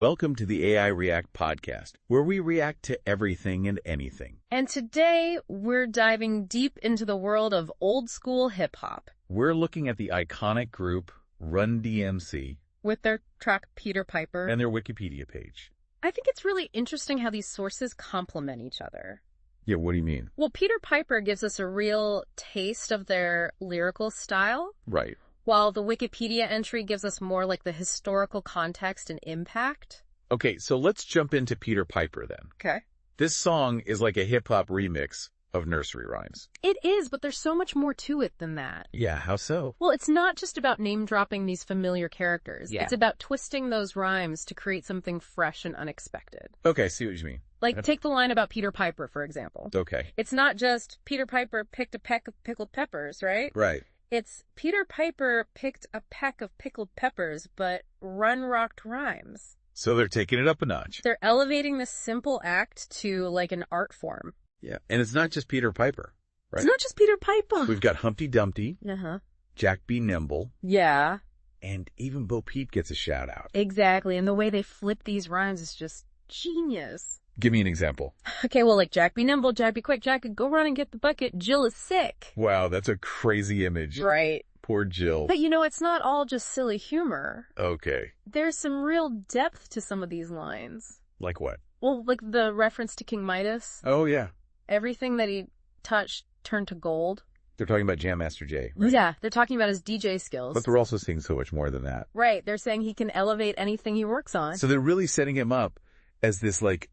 Welcome to the AI React podcast, where we react to everything and anything. And today, we're diving deep into the world of old-school hip-hop. We're looking at the iconic group Run DMC With their track Peter Piper. and their Wikipedia page. I think it's really interesting how these sources complement each other. Yeah, what do you mean? Well, Peter Piper gives us a real taste of their lyrical style, Right. while the Wikipedia entry gives us more like the historical context and impact. Okay, so let's jump into Peter Piper then. Okay. This song is like a hip-hop remix of nursery rhymes. It is, but there's so much more to it than that. Yeah, how so? Well, it's not just about name-dropping these familiar characters. Yeah. It's about twisting those rhymes to create something fresh and unexpected. Okay, I see what you mean. Like, take the line about Peter Piper, for example. Okay. It's not just Peter Piper picked a peck of pickled peppers, right? Right. It's Peter Piper picked a peck of pickled peppers, but Run rocked rhymes. So they're taking it up a notch. They're elevating this simple act to, like, an art form. Yeah, and it's not just Peter Piper, right? It's not just Peter Piper. We've got Humpty Dumpty, Uh-huh. Jack B. Nimble, Yeah, and even Bo Peep gets a shout out. exactly. And the way they flip these rhymes is just genius. Give me an example. Okay, well, like, Jack be nimble, Jack be quick, Jack, go run and get the bucket, Jill is sick. Wow, that's a crazy image. Right. Poor Jill. But, it's not all just silly humor. Okay. There's some real depth to some of these lines. Like what? Well, like the reference to King Midas. Oh, yeah. Everything that he touched turned to gold. They're talking about Jam Master Jay, right? Yeah, they're talking about his DJ skills. But they're also seeing so much more than that. Right, they're saying he can elevate anything he works on. So they're really setting him up as this, like,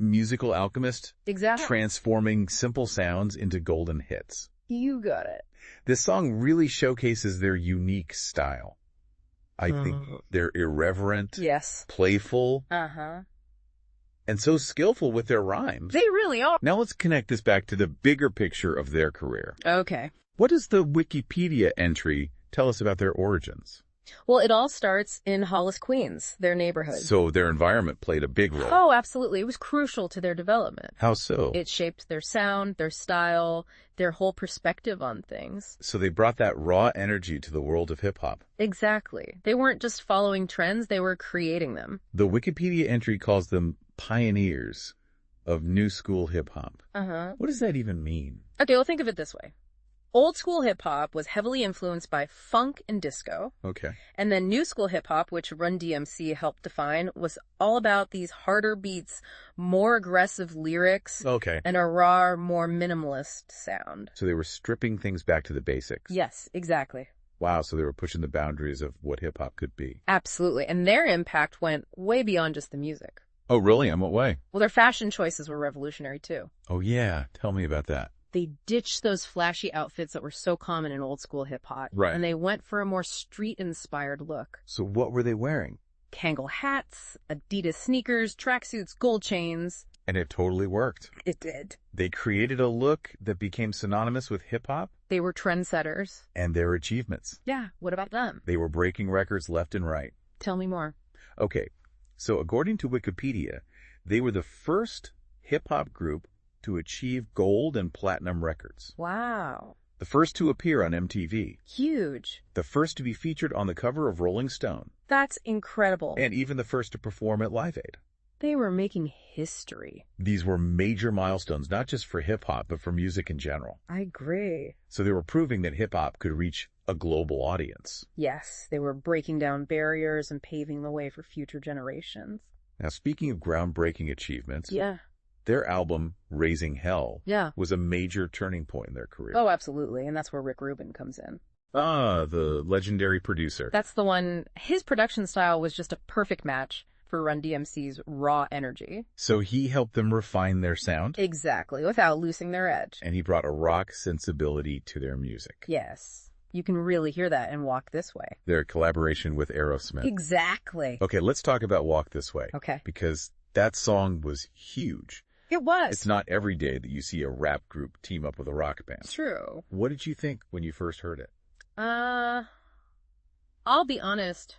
musical alchemist, Exactly. transforming simple sounds into golden hits. You got it. This song really showcases their unique style. I think they're irreverent, Yes. playful, Uh-huh. and so skillful with their rhymes. They really are. Now let's connect this back to the bigger picture of their career. Okay. What does the Wikipedia entry tell us about their origins? Well, it all starts in Hollis, Queens, their neighborhood. So their environment played a big role. Oh, absolutely. It was crucial to their development. How so? It shaped their sound, their style, their whole perspective on things. So they brought that raw energy to the world of hip-hop. Exactly. They weren't just following trends, they were creating them. The Wikipedia entry calls them pioneers of new school hip-hop. Uh-huh. What does that even mean? Okay, well, think of it this way. Old school hip-hop was heavily influenced by funk and disco. Okay. And then new school hip-hop, which Run DMC helped define, was all about these harder beats, more aggressive lyrics, Okay. and a raw, more minimalist sound. So they were stripping things back to the basics. Yes, exactly. Wow, so they were pushing the boundaries of what hip-hop could be. Absolutely. And their impact went way beyond just the music. Oh, really? In what way? Well, their fashion choices were revolutionary, too. Oh, yeah. Tell me about that. They ditched those flashy outfits that were so common in old school hip-hop. Right. And they went for a more street-inspired look. So what were they wearing? Kangol hats, Adidas sneakers, tracksuits, gold chains. And it totally worked. It did. They created a look that became synonymous with hip-hop They were trendsetters. and their achievements. Yeah, what about them? They were breaking records left and right. Tell me more. Okay, so according to Wikipedia, they were the first hip-hop group to achieve gold and platinum records. Wow. The first to appear on MTV. Huge. The first to be featured on the cover of Rolling Stone. That's incredible. And even the first to perform at Live Aid. They were making history. These were major milestones, not just for hip-hop, but for music in general. I agree. So they were proving that hip-hop could reach a global audience. Yes, they were breaking down barriers and paving the way for future generations. Now, speaking of groundbreaking achievements, Yeah. their album, Raising Hell, Yeah. was a major turning point in their career. Oh, absolutely. And that's where Rick Rubin comes in. Ah, the legendary producer. That's the one. His production style was just a perfect match for Run DMC's raw energy. So he helped them refine their sound, Exactly, without losing their edge. and he brought a rock sensibility to their music. Yes. You can really hear that in Walk This Way. Their collaboration with Aerosmith. Exactly. Okay, let's talk about Walk This Way. Okay. Because that song was huge. It was. It's not every day that you see a rap group team up with a rock band. True. What did you think when you first heard it? I'll be honest.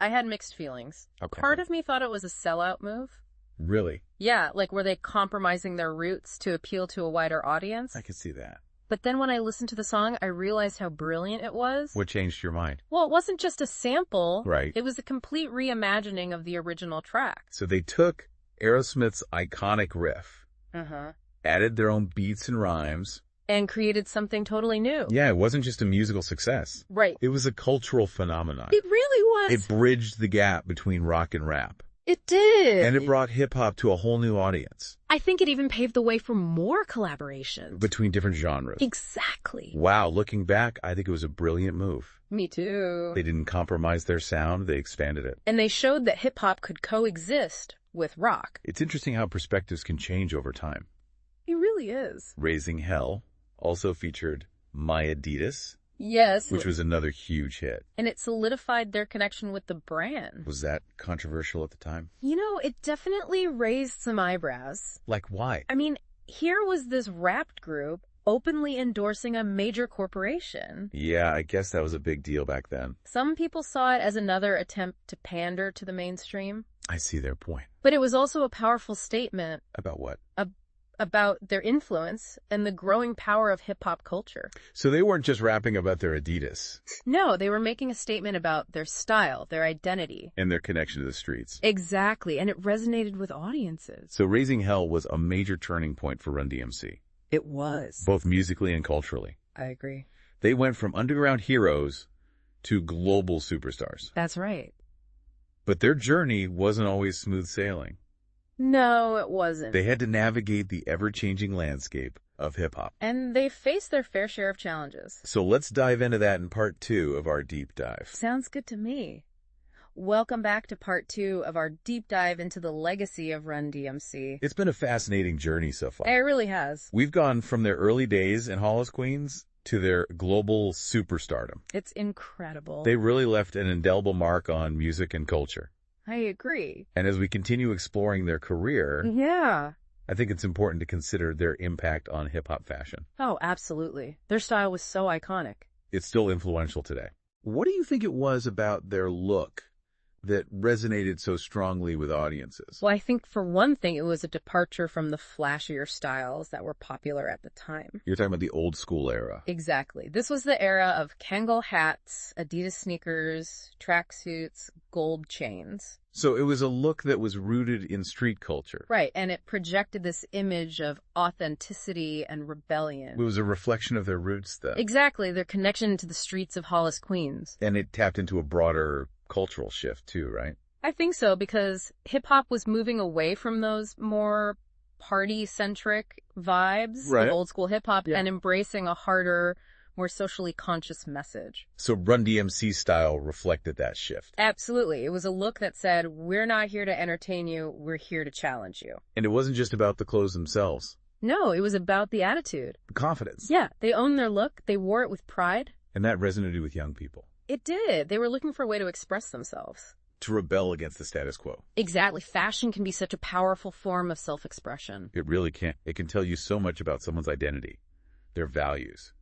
I had mixed feelings. Okay. Part of me thought it was a sellout move. Really? Yeah, like were they compromising their roots to appeal to a wider audience? I could see that. But then when I listened to the song, I realized how brilliant it was. What changed your mind? Well, it wasn't just a sample. Right. It was a complete reimagining of the original track. So they took Aerosmith's iconic riff, added their own beats and rhymes, and created something totally new. Yeah, it wasn't just a musical success. Right. It was a cultural phenomenon. It really was. It bridged the gap between rock and rap. It did. And it brought hip-hop to a whole new audience. I think it even paved the way for more collaborations. Between different genres. Exactly. Wow, looking back, I think it was a brilliant move. Me too. They didn't compromise their sound, they expanded it. And they showed that hip-hop could coexist with rock. It's interesting how perspectives can change over time. It really is. Raising Hell also featured My Adidas. Yes. Which was another huge hit. And it solidified their connection with the brand. Was that controversial at the time? You know, it definitely raised some eyebrows. Like why? I mean, here was this rap group openly endorsing a major corporation. Yeah, I guess that was a big deal back then. Some people saw it as another attempt to pander to the mainstream. I see their point. But it was also a powerful statement. About what? About their influence and the growing power of hip-hop culture. So they weren't just rapping about their Adidas. No, they were making a statement about their style, their identity. And their connection to the streets. Exactly, and it resonated with audiences. So Raising Hell was a major turning point for Run DMC. It was. Both musically and culturally. I agree. They went from underground heroes to global superstars. That's right. But their journey wasn't always smooth sailing. No, it wasn't. They had to navigate the ever-changing landscape of hip-hop. And they faced their fair share of challenges. So let's dive into that in part 2 of our deep dive. Sounds good to me. Welcome back to part 2 of our deep dive into the legacy of Run DMC. It's been a fascinating journey so far. It really has. We've gone from their early days in Hollis, Queens to their global superstardom. It's incredible. They really left an indelible mark on music and culture. I agree. And as we continue exploring their career, I think it's important to consider their impact on hip-hop fashion. Oh, absolutely. Their style was so iconic. It's still influential today. What do you think it was about their look that resonated so strongly with audiences? Well, I think for one thing, it was a departure from the flashier styles that were popular at the time. You're talking about the old school era. Exactly. This was the era of Kangol hats, Adidas sneakers, tracksuits, gold chains. So it was a look that was rooted in street culture. Right, and it projected this image of authenticity and rebellion. It was a reflection of their roots, though. Exactly, their connection to the streets of Hollis, Queens. And it tapped into a broader cultural shift, too, right? I think so, because hip-hop was moving away from those more party-centric vibes of old-school hip-hop and embracing a harder, more socially conscious message. So Run DMC style reflected that shift. Absolutely. It was a look that said, we're not here to entertain you, we're here to challenge you. And it wasn't just about the clothes themselves. No, it was about the attitude. The confidence. Yeah, they owned their look, they wore it with pride. And that resonated with young people. It did. They were looking for a way to express themselves. To rebel against the status quo. Exactly. Fashion can be such a powerful form of self-expression. It really can. It can tell you so much about someone's identity, their values,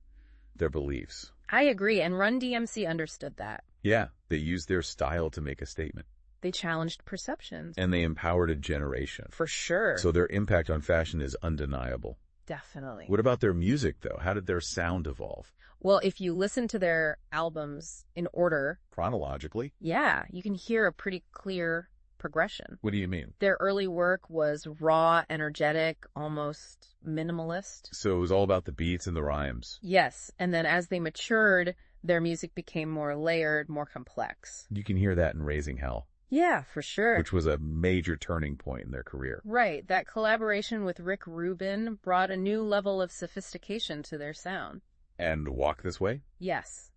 their beliefs. I agree, and Run DMC understood that. Yeah, they used their style to make a statement. They challenged perceptions. And they empowered a generation. For sure. So their impact on fashion is undeniable. Definitely. What about their music, though? How did their sound evolve? Well, if you listen to their albums in order... Chronologically? Yeah, you can hear a pretty clear progression. What do you mean? Their early work was raw, energetic, almost minimalist. So it was all about the beats and the rhymes. Yes, and then as they matured, their music became more layered, more complex. You can hear that in Raising Hell. Yeah, for sure. Which was a major turning point in their career. Right. That collaboration with Rick Rubin brought a new level of sophistication to their sound. And Walk This Way? Yes.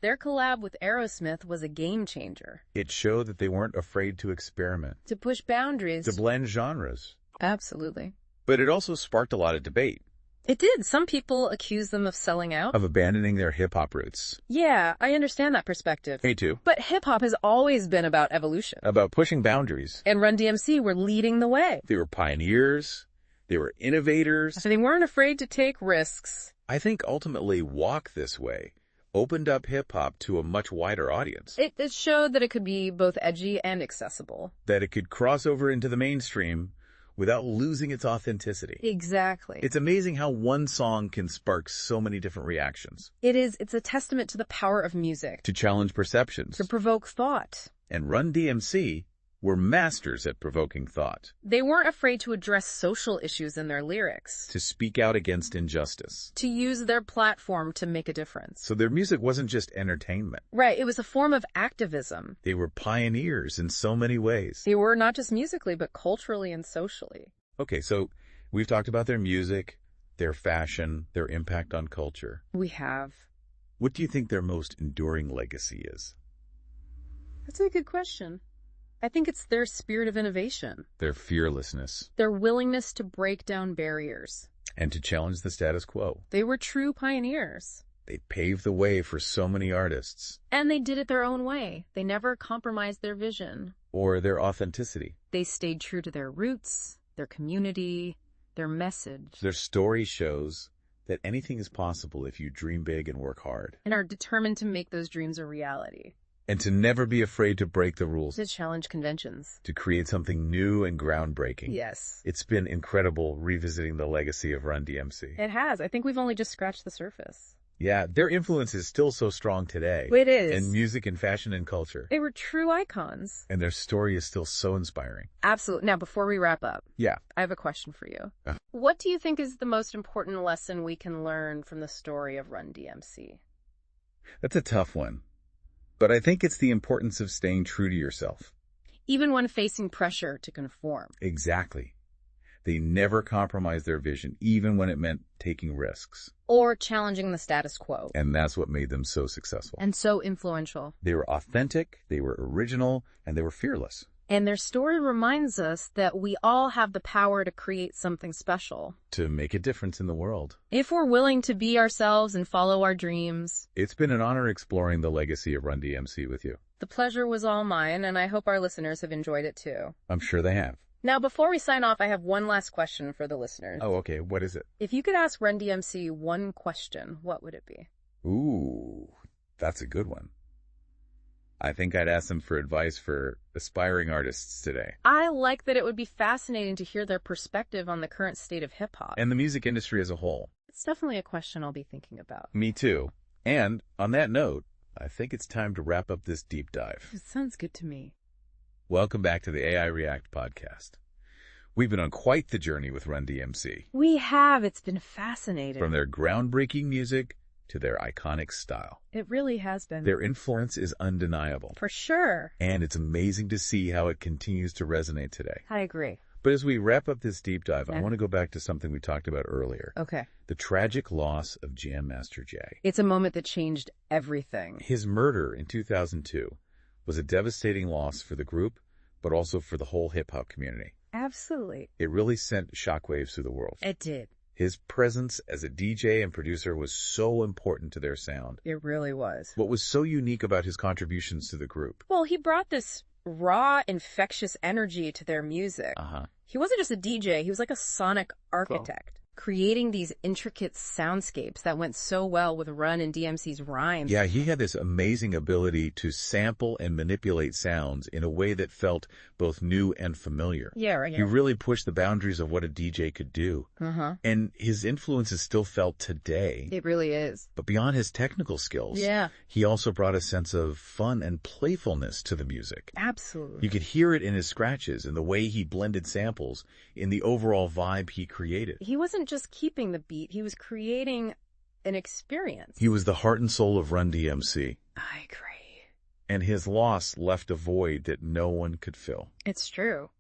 Their collab with Aerosmith was a game changer. It showed that they weren't afraid to experiment. To push boundaries. To blend genres. Absolutely. But it also sparked a lot of debate. It did. Some people accuse them of selling out. Of abandoning their hip-hop roots. Yeah, I understand that perspective. Me too. But hip-hop has always been about evolution. About pushing boundaries. And Run DMC were leading the way. They were pioneers. They were innovators. So they weren't afraid to take risks. I think ultimately Walk This Way opened up hip-hop to a much wider audience. It showed that it could be both edgy and accessible. That it could cross over into the mainstream without losing its authenticity. Exactly. It's amazing how one song can spark so many different reactions. It is. It's a testament to the power of music. To challenge perceptions. To provoke thought. And Run DMC were masters at provoking thought. They weren't afraid to address social issues in their lyrics. To speak out against injustice. To use their platform to make a difference. So their music wasn't just entertainment. Right, it was a form of activism. They were pioneers in so many ways. They were not just musically, but culturally and socially. Okay, so we've talked about their music, their fashion, their impact on culture. We have. What do you think their most enduring legacy is? That's a good question. I think it's their spirit of innovation. Their fearlessness. Their willingness to break down barriers. And to challenge the status quo. They were true pioneers. They paved the way for so many artists. And they did it their own way. They never compromised their vision. Or their authenticity. They stayed true to their roots, their community, their message. Their story shows that anything is possible if you dream big and work hard. And are determined to make those dreams a reality. And to never be afraid to break the rules. To challenge conventions. To create something new and groundbreaking. Yes. It's been incredible revisiting the legacy of Run DMC. It has. I think we've only just scratched the surface. Yeah, their influence is still so strong today. It is. In music and fashion and culture. They were true icons. And their story is still so inspiring. Absolutely. Now, before we wrap up, yeah, I have a question for you. What do you think is the most important lesson we can learn from the story of Run DMC? That's a tough one. But I think it's the importance of staying true to yourself. Even when facing pressure to conform. Exactly. They never compromised their vision, even when it meant taking risks. Or challenging the status quo. And that's what made them so successful. And so influential. They were authentic, they were original, and they were fearless. And their story reminds us that we all have the power to create something special. To make a difference in the world. If we're willing to be ourselves and follow our dreams. It's been an honor exploring the legacy of Run DMC with you. The pleasure was all mine, and I hope our listeners have enjoyed it too. I'm sure they have. Now, before we sign off, I have one last question for the listeners. Oh, okay. What is it? If you could ask Run DMC one question, what would it be? Ooh, that's a good one. I think I'd ask them for advice for aspiring artists today. I like that it would be fascinating to hear their perspective on the current state of hip-hop. And the music industry as a whole. It's definitely a question I'll be thinking about. Me too. And on that note, I think it's time to wrap up this deep dive. It sounds good to me. Welcome back to the AI React podcast. We've been on quite the journey with Run DMC. We have. It's been fascinating. From their groundbreaking music to their iconic style. It really has been. Their influence is undeniable. For sure. And it's amazing to see how it continues to resonate today. I agree. But as we wrap up this deep dive, I want to go back to something we talked about earlier. Okay. The tragic loss of Jam Master Jay. It's a moment that changed everything. His murder in 2002 was a devastating loss for the group, but also for the whole hip-hop community. Absolutely. It really sent shockwaves through the world. It did. His presence as a DJ and producer was so important to their sound. It really was. What was so unique about his contributions to the group? Well, he brought this raw, infectious energy to their music. He wasn't just a DJ, he was like a sonic architect. Creating these intricate soundscapes that went so well with Run and DMC's rhymes. Yeah, he had this amazing ability to sample and manipulate sounds in a way that felt both new and familiar. Yeah, right. He really pushed the boundaries of what a DJ could do. And his influence is still felt today. It really is. But beyond his technical skills, yeah, he also brought a sense of fun and playfulness to the music. Absolutely. You could hear it in his scratches, in the way he blended samples, in the overall vibe he created. He wasn't just keeping the beat, he was creating an experience. He was the heart and soul of Run DMC. I agree. And his loss left a void that no one could fill. It's true.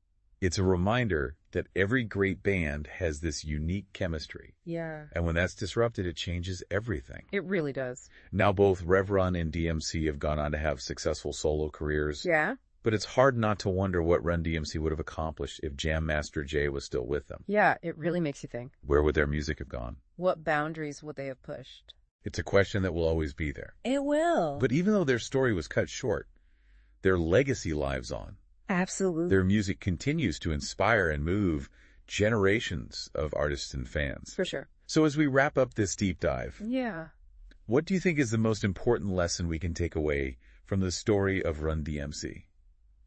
It's a reminder that every great band has this unique chemistry. Yeah. And when that's disrupted, it changes everything. It really does. Now both Rev Run and DMC have gone on to have successful solo careers. Yeah. But it's hard not to wonder what Run DMC would have accomplished if Jam Master Jay was still with them. Yeah, it really makes you think. Where would their music have gone? What boundaries would they have pushed? It's a question that will always be there. It will. But even though their story was cut short, their legacy lives on. Absolutely. Their music continues to inspire and move generations of artists and fans. For sure. So as we wrap up this deep dive, yeah, what do you think is the most important lesson we can take away from the story of Run DMC?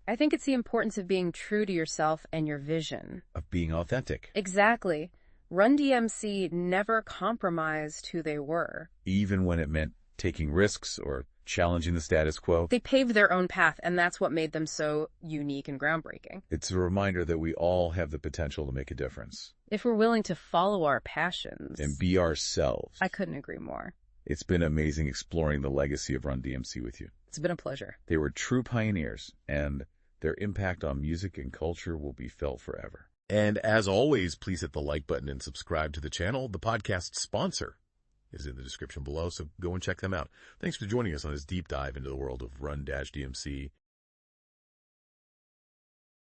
I think it's the importance of being true to yourself and your vision. Of being authentic. Exactly. Run DMC never compromised who they were. Even when it meant taking risks or challenging the status quo. They paved their own path, and that's what made them so unique and groundbreaking. It's a reminder that we all have the potential to make a difference. If we're willing to follow our passions. And be ourselves. I couldn't agree more. It's been amazing exploring the legacy of Run DMC with you. It's been a pleasure. They were true pioneers, and their impact on music and culture will be felt forever. And as always, please hit the like button and subscribe to the channel. The podcast sponsor is in the description below, so go and check them out. Thanks for joining us on this deep dive into the world of Run DMC